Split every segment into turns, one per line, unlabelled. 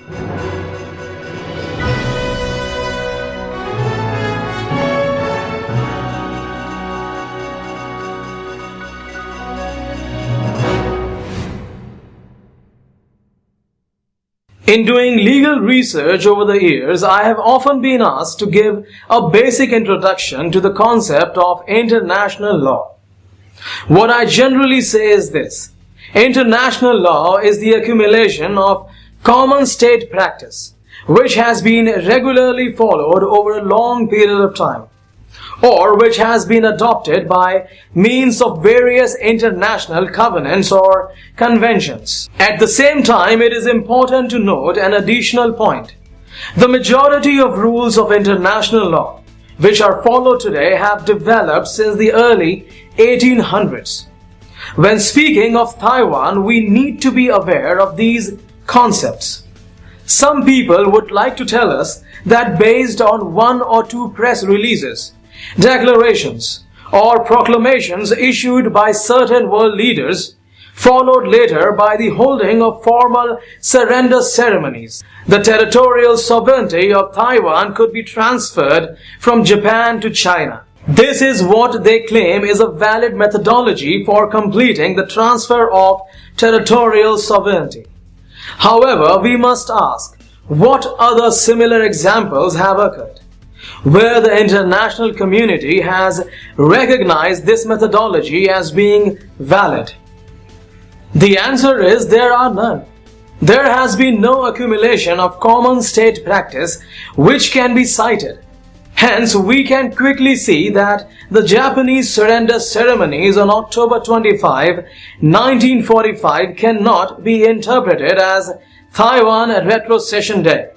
In doing legal research over the years, I have often been asked to give a basic introduction to the concept of international law. What I generally say is this: international law is the accumulation of common state practice, which has been regularly followed over a long period of time, or which has been adopted by means of various international covenants or conventions. At the same time, it is important to note an additional point. The majority of rules of international law, which are followed today, have developed since the early 1800s. When speaking of Taiwan, we need to be aware of these concepts. Some people would like to tell us that based on one or two press releases, declarations, or proclamations issued by certain world leaders, followed later by the holding of formal surrender ceremonies, the territorial sovereignty of Taiwan could be transferred from Japan to China. This is what they claim is a valid methodology for completing the transfer of territorial sovereignty. However, we must ask, what other similar examples have occurred where the international community has recognized this methodology as being valid? The answer is there are none. There has been no accumulation of common state practice which can be cited. Hence, we can quickly see that the Japanese surrender ceremonies on October 25, 1945 cannot be interpreted as Taiwan Retrocession Day.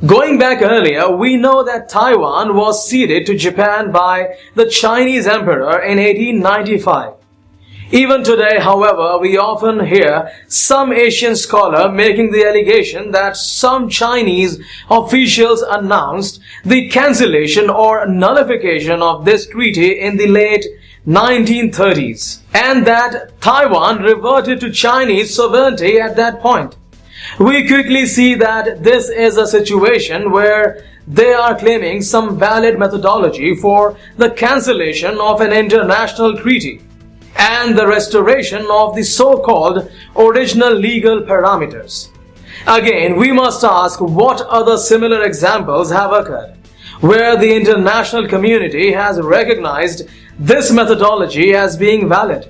Going back earlier, we know that Taiwan was ceded to Japan by the Chinese Emperor in 1895. Even today, however, we often hear some Asian scholar making the allegation that some Chinese officials announced the cancellation or nullification of this treaty in the late 1930s, and that Taiwan reverted to Chinese sovereignty at that point. We quickly see that this is a situation where they are claiming some valid methodology for the cancellation of an international treaty and the restoration of the so-called original legal parameters. Again, we must ask what other similar examples have occurred where the international community has recognized this methodology as being valid.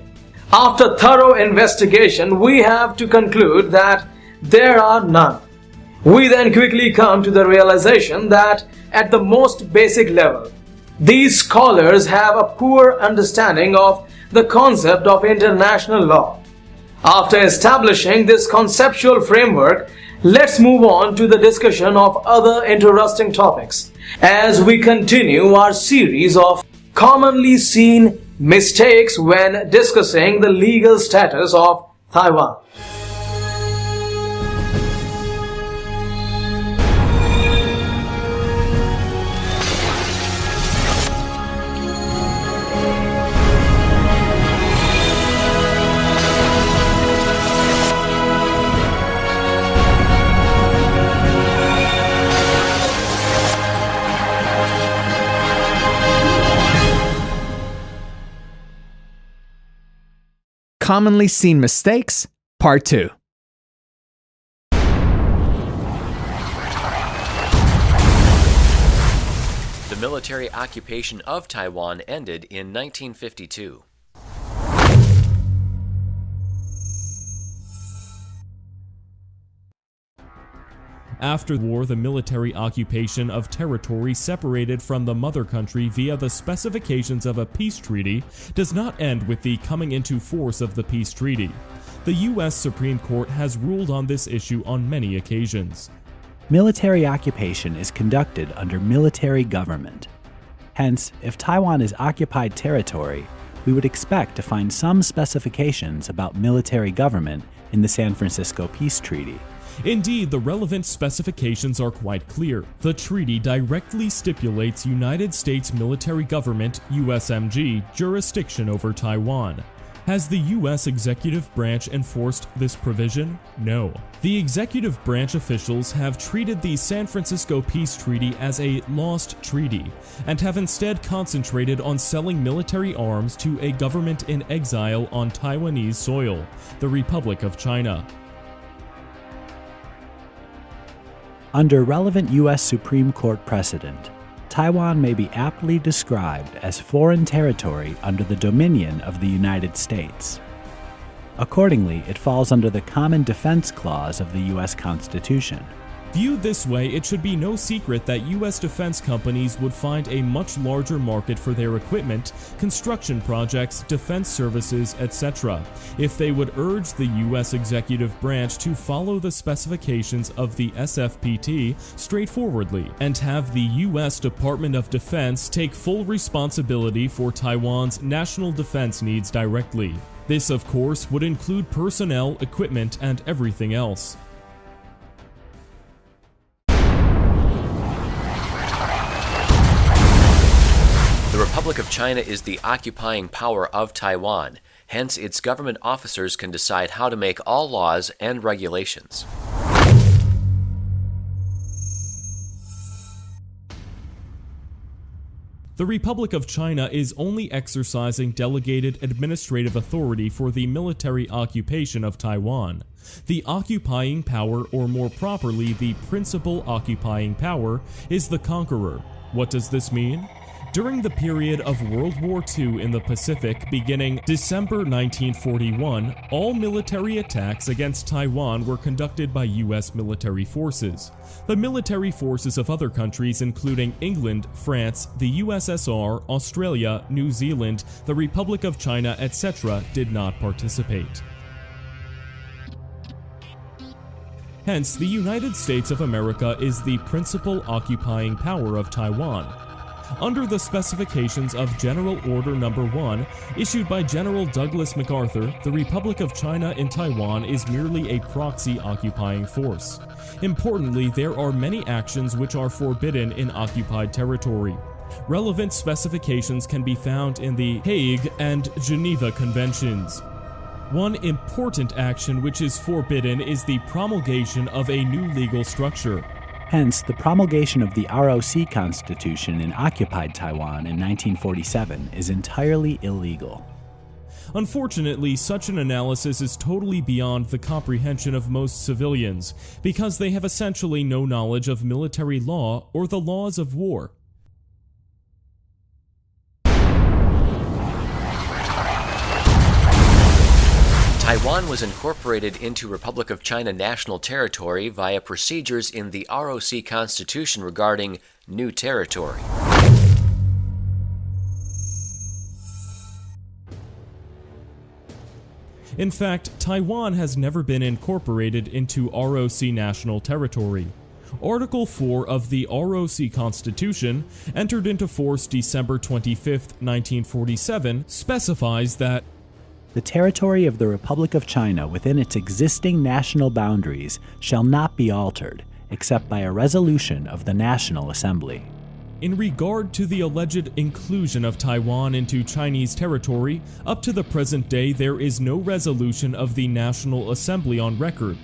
After thorough investigation, we have to conclude that there are none. We then quickly come to the realization that at the most basic level, these scholars have a poor understanding of the concept of international law. After establishing this conceptual framework, let's move on to the discussion of other interesting topics as we continue our series of commonly seen mistakes when discussing the legal status of Taiwan.
Commonly Seen Mistakes, Part 2.
The military occupation of Taiwan ended in 1952.
After the war, the military occupation of territory separated from the mother country via the specifications of a peace treaty does not end with the coming into force of the peace treaty. The U.S. Supreme Court has ruled on this issue on many occasions.
Military occupation is conducted under military government. Hence, if Taiwan is occupied territory, we would expect to find some specifications about military government in the San Francisco Peace Treaty.
Indeed, the relevant specifications are quite clear. The treaty directly stipulates United States military government, USMG, jurisdiction over Taiwan. Has the U.S. executive branch enforced this provision? No. The executive branch officials have treated the San Francisco Peace Treaty as a lost treaty and have instead concentrated on selling military arms to a government in exile on Taiwanese soil, the Republic of China.
Under relevant U.S. Supreme Court precedent, Taiwan may be aptly described as foreign territory under the dominion of the United States. Accordingly, it falls under the Common Defense Clause of the U.S. Constitution.
Viewed this way, it should be no secret that U.S. defense companies would find a much larger market for their equipment, construction projects, defense services, etc., if they would urge the U.S. executive branch to follow the specifications of the SFPT straightforwardly, and have the U.S. Department of Defense take full responsibility for Taiwan's national defense needs directly. This, of course, would include personnel, equipment, and everything else.
The Republic of China is the occupying power of Taiwan. Hence, its government officers can decide how to make all laws and regulations.
The Republic of China is only exercising delegated administrative authority for the military occupation of Taiwan. The occupying power, or more properly, the principal occupying power, is the conqueror. What does this mean? During the period of World War II in the Pacific beginning December 1941, all military attacks against Taiwan were conducted by U.S. military forces. The military forces of other countries including England, France, the USSR, Australia, New Zealand, the Republic of China, etc. did not participate. Hence, the United States of America is the principal occupying power of Taiwan. Under the specifications of General Order No. 1, issued by General Douglas MacArthur, the Republic of China in Taiwan is merely a proxy occupying force. Importantly, there are many actions which are forbidden in occupied territory. Relevant specifications can be found in the Hague and Geneva Conventions. One important action which is forbidden is the promulgation of a new legal structure.
Hence, the promulgation of the ROC Constitution in occupied Taiwan in 1947 is entirely illegal.
Unfortunately, such an analysis is totally beyond the comprehension of most civilians, because they have essentially no knowledge of military law or the laws of war.
Taiwan was incorporated into Republic of China national territory via procedures in the ROC Constitution regarding new territory.
In fact, Taiwan has never been incorporated into ROC national territory. Article 4 of the ROC Constitution, entered into force December 25, 1947, specifies that
the territory of the Republic of China within its existing national boundaries shall not be altered, except by a resolution of the National Assembly.
in regard to the alleged inclusion of Taiwan into Chinese territory, up to the present day there is no resolution of the National Assembly on record.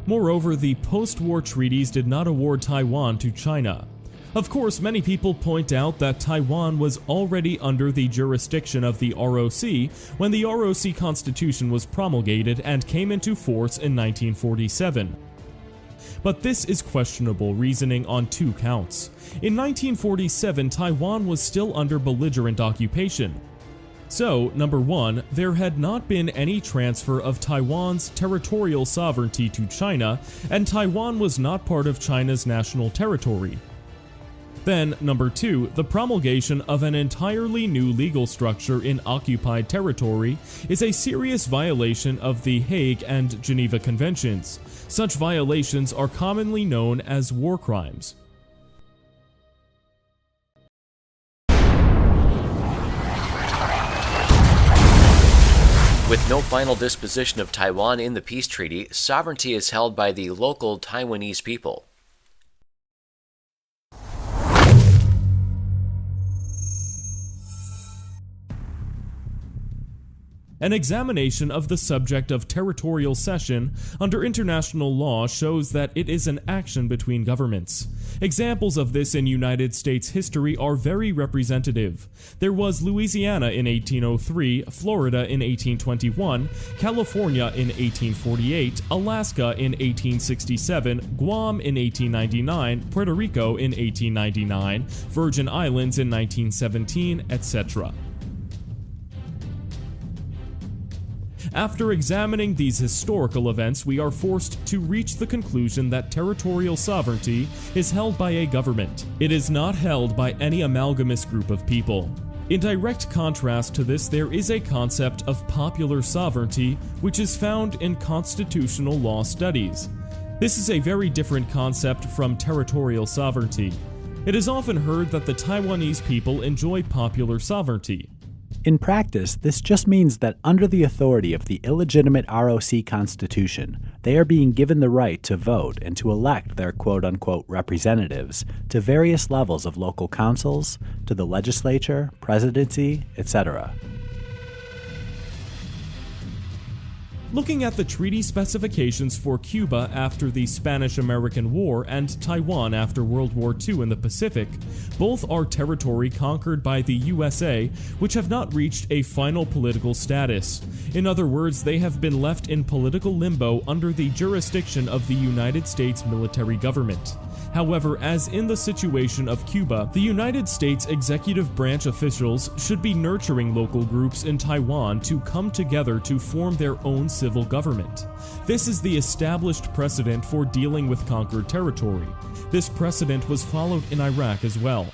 Moreover, the post-war treaties did not award Taiwan to China. Of course, many people point out that Taiwan was already under the jurisdiction of the ROC when the ROC Constitution was promulgated and came into force in 1947. But this is questionable reasoning on two counts. In 1947, Taiwan was still under belligerent occupation. So, number one, there had not been any transfer of Taiwan's territorial sovereignty to China, and Taiwan was not part of China's national territory. Then, number two, the promulgation of an entirely new legal structure in occupied territory is a serious violation of the Hague and Geneva Conventions. Such violations are commonly known as war crimes.
With no final disposition of Taiwan in the peace treaty, sovereignty is held by the local Taiwanese people.
An examination of the subject of territorial cession under international law shows that it is an action between governments. Examples of this in United States history are very representative. There was Louisiana in 1803, Florida in 1821, California in 1848, Alaska in 1867, Guam in 1899, Puerto Rico in 1899, Virgin Islands in 1917, etc. After examining these historical events, we are forced to reach the conclusion that territorial sovereignty is held by a government. It is not held by any amalgamous group of people. In direct contrast to this, there is a concept of popular sovereignty, which is found in constitutional law studies. This is a very different concept from territorial sovereignty. It is often heard that the Taiwanese people enjoy popular sovereignty.
In practice, this just means that under the authority of the illegitimate ROC Constitution, they are being given the right to vote and to elect their quote-unquote representatives to various levels of local councils, to the legislature, presidency, etc.
Looking at the treaty specifications for Cuba after the Spanish-American War and Taiwan after World War II in the Pacific, both are territory conquered by the USA, which have not reached a final political status. In other words, they have been left in political limbo under the jurisdiction of the United States military government. However, as in the situation of Cuba, the United States executive branch officials should be nurturing local groups in Taiwan to come together to form their own civil government. This is the established precedent for dealing with conquered territory. This precedent was followed in Iraq as well.